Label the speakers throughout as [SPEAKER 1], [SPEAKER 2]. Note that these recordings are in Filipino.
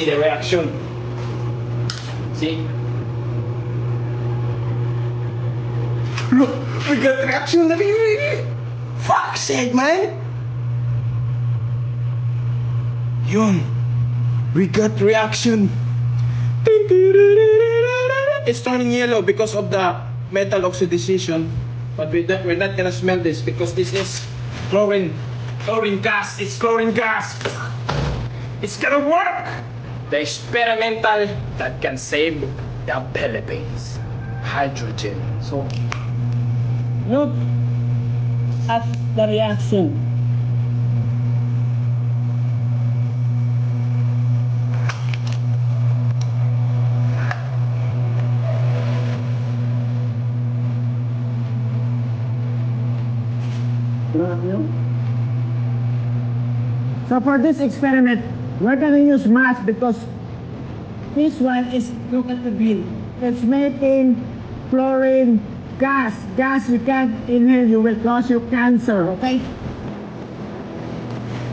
[SPEAKER 1] see the reaction. See? Look, we got reaction na rin. Fuck sake, man. Yun. We got reaction. It's turning yellow because of the metal oxidation. But we're not gonna smell this because this is chlorine. Chlorine gas. It's chlorine gas. It's gonna work. The experimental that can save the Philippines. Hydrogen. So,
[SPEAKER 2] Look at the reaction. So for this experiment, we're gonna use math because this one is, look at the bill. It's making chlorine gas. Gas you can't inhale, you will cause you cancer, okay?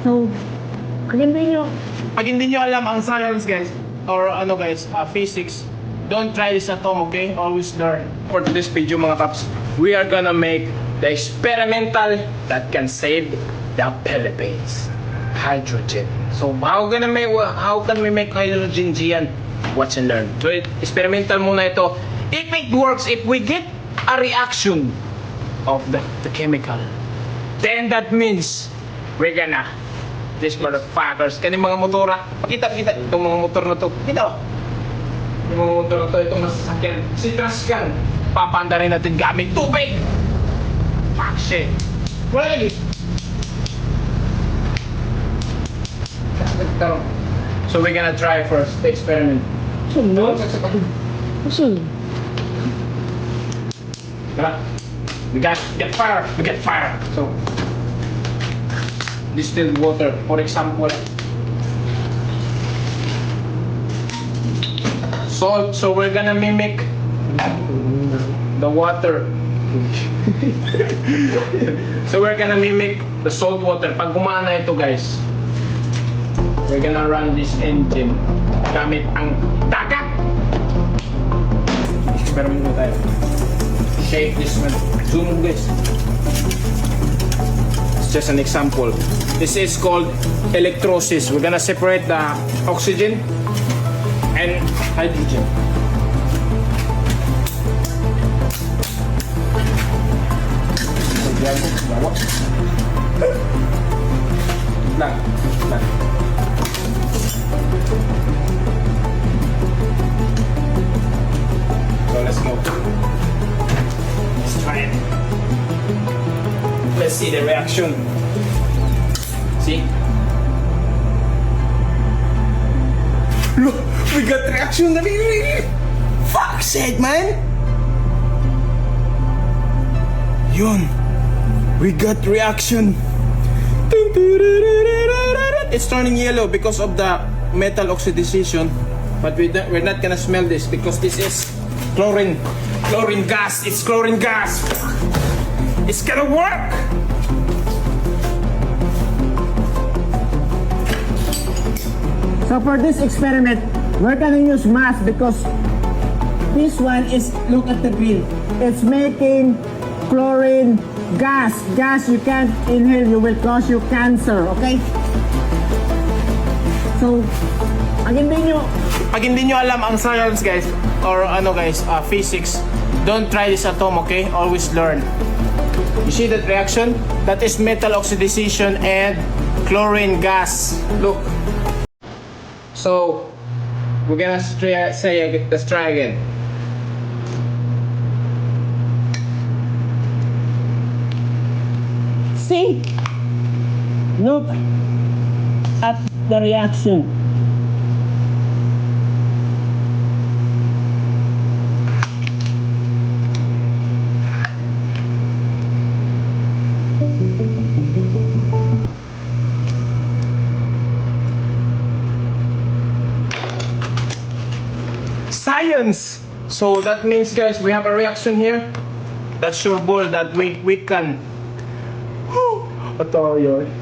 [SPEAKER 2] So,
[SPEAKER 1] pag hindi nyo alam ang science, guys, or ano guys, physics, don't try this at home, okay? Always learn. For this video, mga kaps, we are gonna make the experimental that can save the Philippines. Hydrogen. So, how can we make hydrogen, Gian? Watch and learn. So, experimental muna ito. If it works, if we get a reaction of the chemical, then that means we're gonna, these motherfuckers, kani mga motora, pakita itong mga motor na to, ito yung mga motor na to, itong masasakyan, si Trascan, papanda rin natin gamit tubig. Fuck shit, wala lagi. So we're gonna try first the experiment. We get fire. So distilled water, for example, salt. So we're gonna mimic the water. So we're gonna mimic the salt water. Pag gumana ito, guys, we're gonna run this engine gamit ang dagat. Experiment mo tayo. Shake this one. Zoom, guys. It's just an example. This is called electrolysis. We're gonna separate the oxygen and hydrogen. Lang. So let's go. Let's try it. Let's see the reaction. See? Look, we got reaction na rin. Fuck sake, man. Yun. We got reaction. It's turning yellow because of the metal oxidation. But we're not gonna smell this because this is chlorine gas. It's chlorine gas. It's gonna work.
[SPEAKER 2] So for this experiment, we're gonna use math because this one is, look at the bill. It's making chlorine gas. Gas you can't inhale, you will cause you cancer, okay? So, pag hindi nyo
[SPEAKER 1] alam ang science, guys, or physics, don't try this at home, okay? Always learn. You see that reaction? That is metal oxidation and chlorine gas. Look. So, we're gonna let's try again.
[SPEAKER 2] see, look at the reaction.
[SPEAKER 1] Science! So that means, guys, we have a reaction here. That's your ball that we can.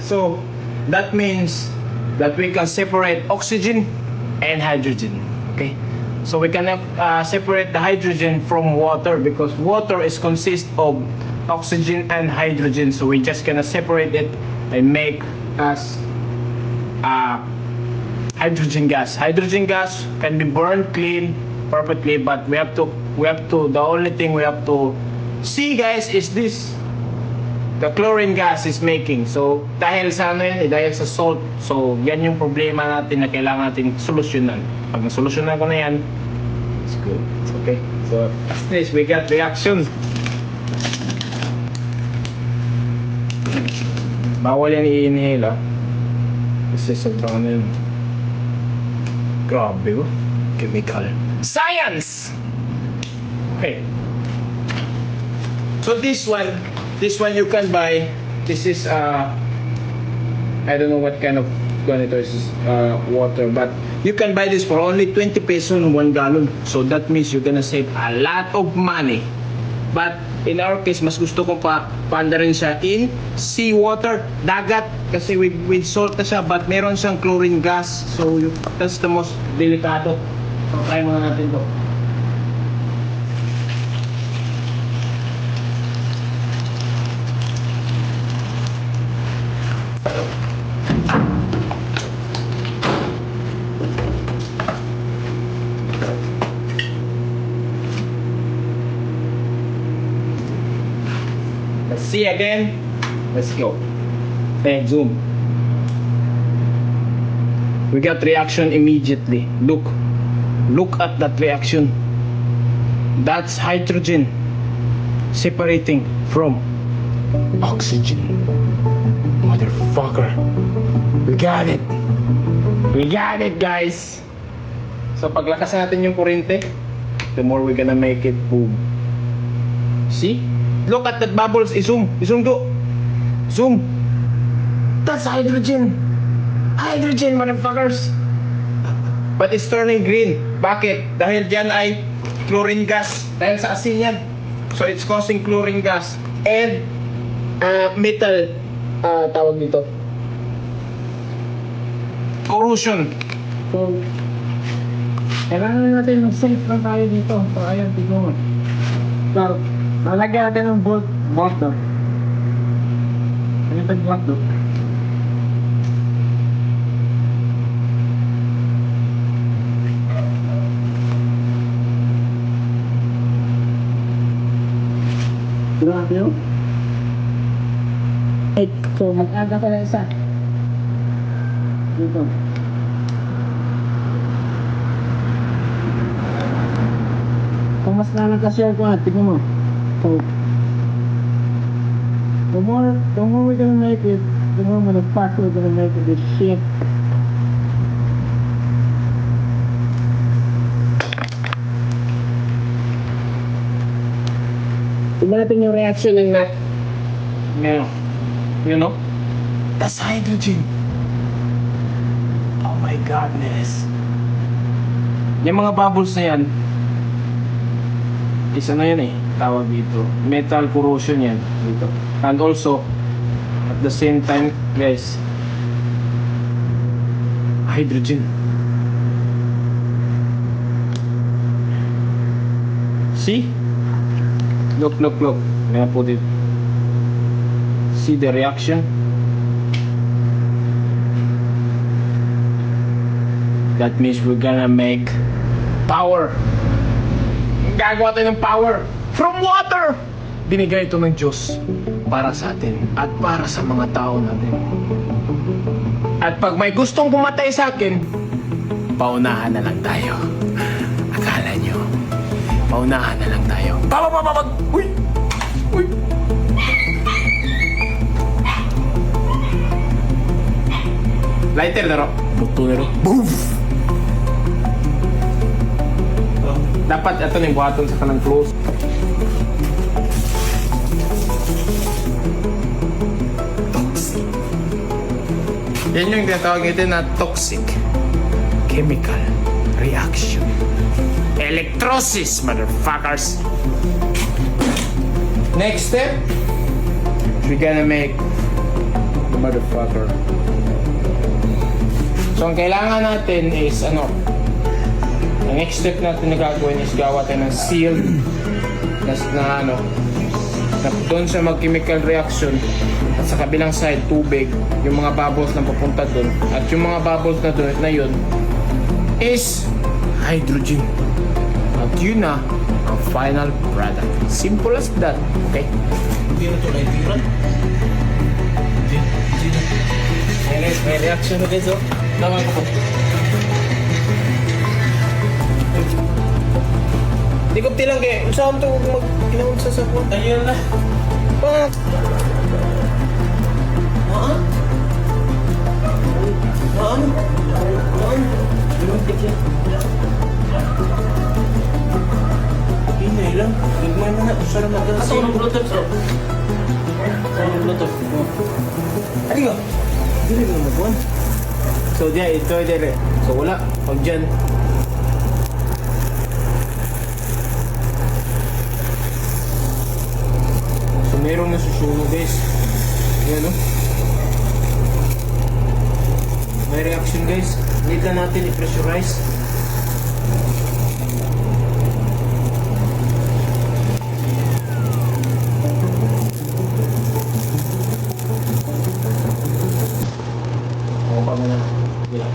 [SPEAKER 1] So that means that we can separate oxygen and hydrogen. Okay, so we cannot separate the hydrogen from water because water is consist of oxygen and hydrogen. So we just gonna separate it and make us hydrogen gas. Hydrogen gas can be burned clean perfectly, but we have to the only thing we have to see, guys, is this the chlorine gas is making. So dahil sa ano yan, dahil sa salt. So yan yung problema natin na kailangan natin solusyonan. Pag nasolusyonan ko na yan, it's good. It's okay. So at least we got reaction. Bawal yan i-inhale, kasi sobrang ano yun. Grabe, oh. Chemical science. Okay, so this one you can buy. This is I don't know what kind of ito is water, but you can buy this for only 20 pesos in 1 gallon. So that means you're gonna save a lot of money. But in our case, mas gusto ko pa paanda rin siya in seawater, dagat, kasi with salt na siya, but meron siyang chlorine gas. So that's the most delikado. So try muna natin to. Let's see again. Let's go. Then zoom. We got reaction immediately. Look at that reaction. That's hydrogen separating from oxygen. Motherfucker. We got it. We got it, guys. So paglakas natin yung kuryente, the more we're gonna make it boom. See? Look at that bubbles. I-zoom. I-zoom to. Zoom. That's hydrogen. Hydrogen, motherfuckers. But it's turning green. Bakit? Dahil dyan ay chlorine gas. Dahil sa asin yan. So it's causing chlorine gas. And metal, tawag dito, corrosion. So kailangan natin ng safe lang tayo dito. So ayan, tignan mo. So lalagyan natin ng bolt do. Ano yung bolt do? Grabe yun. So mag-aga pa na isa. Dito. Kung mas na nagka-share ko, tignan mo. So, the more we're gonna make it, the more motherfucker we're gonna make it this shit. Tignan natin yung reaction ng nut. Ngayon, you know? That's hydrogen. Oh my godness. Yung mga bubbles na yan, isa na yan tawag dito, metal corrosion yan dito. And also at the same time, guys, hydrogen. See? Look. I'm gonna put it. See the reaction? That means we're gonna make power. Gagawa tayo ng power from water. Binigay ito ng Diyos para sa atin at para sa mga tao natin. At pag may gustong pumatay sa akin, paunahan na lang tayo. Akala nyo, paunahan na lang tayo. Uy! Uy! Lighter na ro. Buto na ro. Boom! Dapat ito na yung buhaton sa kanang close. Yan yung tinatawag ito na toxic chemical reaction. Electrolysis, motherfuckers. Next step, we're gonna make the motherfucker. So ang kailangan natin is ano, Ang next step natin na gagawin is gawa tayo ng sealed na doon siya mag-chemical reaction at sa kabilang side tubig, yung mga bubbles na papunta doon at yung mga bubbles na yun is hydrogen at yun na ang final product. Simple as that. Okay?
[SPEAKER 3] Hindi na ito nitrogen.
[SPEAKER 1] May reaction na guys, oh. Tama ko po. Di ko tilang kayo. Saan ito mag-kinawag sa sapuan?
[SPEAKER 3] Ayun na.
[SPEAKER 1] Pa!
[SPEAKER 3] Haan? Haan? Haan? Lumuntik yan. Pinay lang. Nagmay mo na. Usara mag-asin. Ito ng Bluetooth, bro. Ito ng Bluetooth. Ano ka? Dili ka naman.
[SPEAKER 1] So, diyan, ito, dire. So, wala. Pag dyan. So, meron na susunog, guys. Yan, no? May reaction, guys. Need na natin i-pressurize. Ako pa muna. Yeah.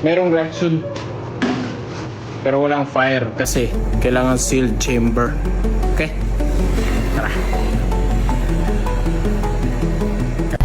[SPEAKER 1] Merong reaction pero walang fire kasi kailangan sealed chamber. Okay? Tara.